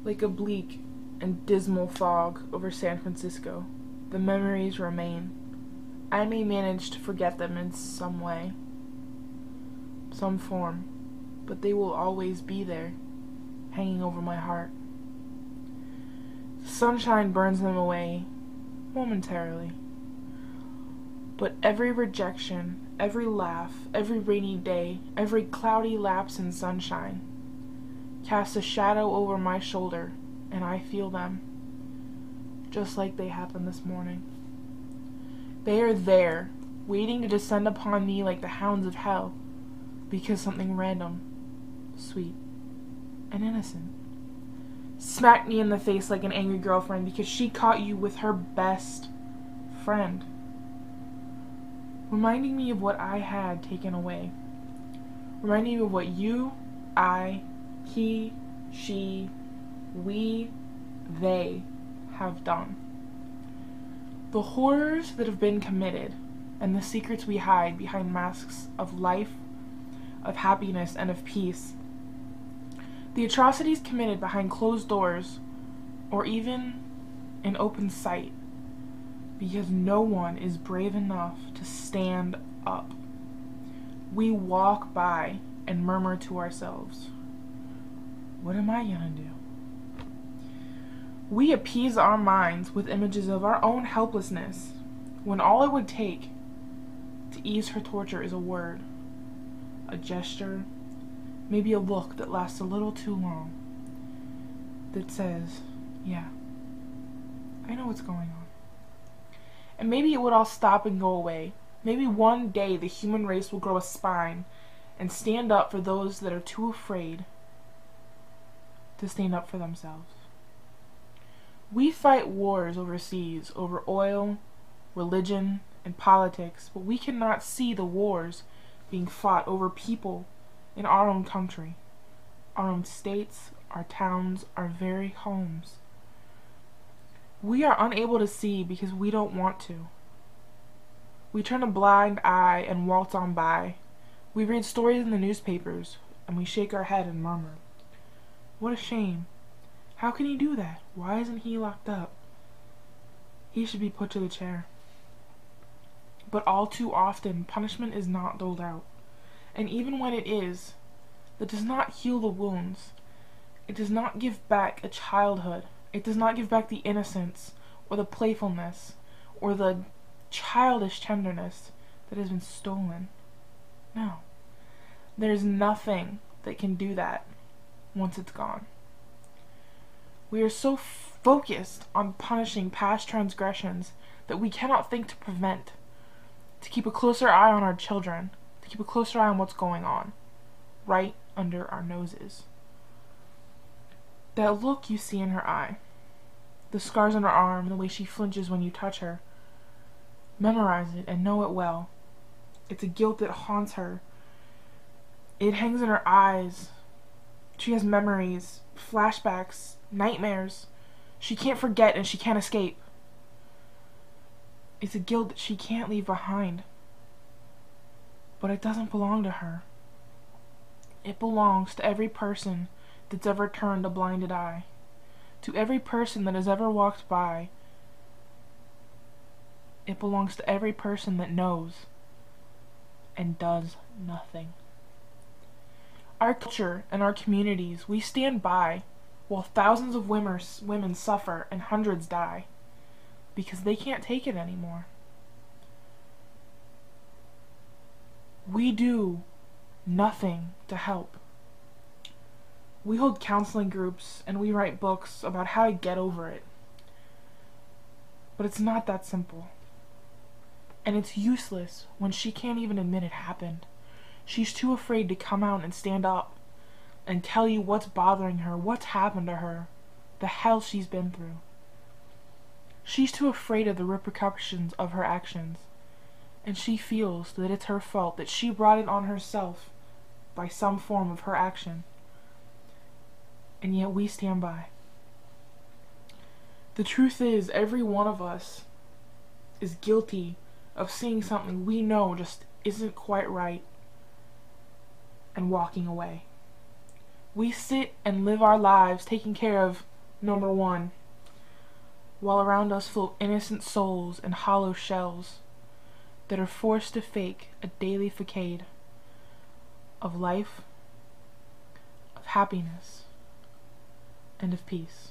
Like a bleak and dismal fog over San Francisco, the memories remain. I may manage to forget them in some way, some form, but they will always be there, hanging over my heart. The sunshine burns them away, momentarily. But every rejection, every laugh, every rainy day, every cloudy lapse in sunshine, casts a shadow over my shoulder, and I feel them, just like they happened this morning. They are there, waiting to descend upon me like the hounds of hell, because something random, sweet, and innocent smacked me in the face like an angry girlfriend because she caught you with her best friend, reminding me of what I had taken away, reminding me of what you, I, he, she, we, they have done. The horrors that have been committed and the secrets we hide behind masks of life, of happiness, and of peace. The atrocities committed behind closed doors or even in open sight because no one is brave enough to stand up. We walk by and murmur to ourselves, what am I gonna do? We appease our minds with images of our own helplessness when all it would take to ease her torture is a word, a gesture, maybe a look that lasts a little too long, that says, yeah, I know what's going on. And maybe it would all stop and go away. Maybe one day the human race will grow a spine and stand up for those that are too afraid to stand up for themselves. We fight wars overseas over oil, religion, and politics, but we cannot see the wars being fought over people in our own country, our own states, our towns, our very homes. We are unable to see because we don't want to. We turn a blind eye and waltz on by. We read stories in the newspapers, and we shake our head and murmur, what a shame. How can he do that? Why isn't he locked up? He should be put to the chair. But all too often, punishment is not doled out. And even when it is, that does not heal the wounds. It does not give back a childhood. It does not give back the innocence, or the playfulness, or the childish tenderness that has been stolen. No. There's nothing that can do that once it's gone. We are so focused on punishing past transgressions that we cannot think to prevent, to keep a closer eye on our children, to keep a closer eye on what's going on, right under our noses. That look you see in her eye, the scars on her arm, the way she flinches when you touch her, memorize it and know it well. It's a guilt that haunts her. It hangs in her eyes. She has memories, flashbacks, nightmares. She can't forget and she can't escape. It's a guilt that she can't leave behind. But it doesn't belong to her. It belongs to every person that's ever turned a blinded eye. To every person that has ever walked by. It belongs to every person that knows and does nothing. Our culture and our communities, we stand by while thousands of women suffer and hundreds die because they can't take it anymore. We do nothing to help. We hold counseling groups and we write books about how to get over it. But it's not that simple. And it's useless when she can't even admit it happened. She's too afraid to come out and stand up and tell you what's bothering her, what's happened to her, the hell she's been through. She's too afraid of the repercussions of her actions, and she feels that it's her fault, that she brought it on herself by some form of her action. And yet we stand by. The truth is, every one of us is guilty of seeing something we know just isn't quite right and walking away. We sit and live our lives taking care of Number 1. While around us float innocent souls and hollow shells that are forced to fake a daily facade of life, of happiness, and of peace.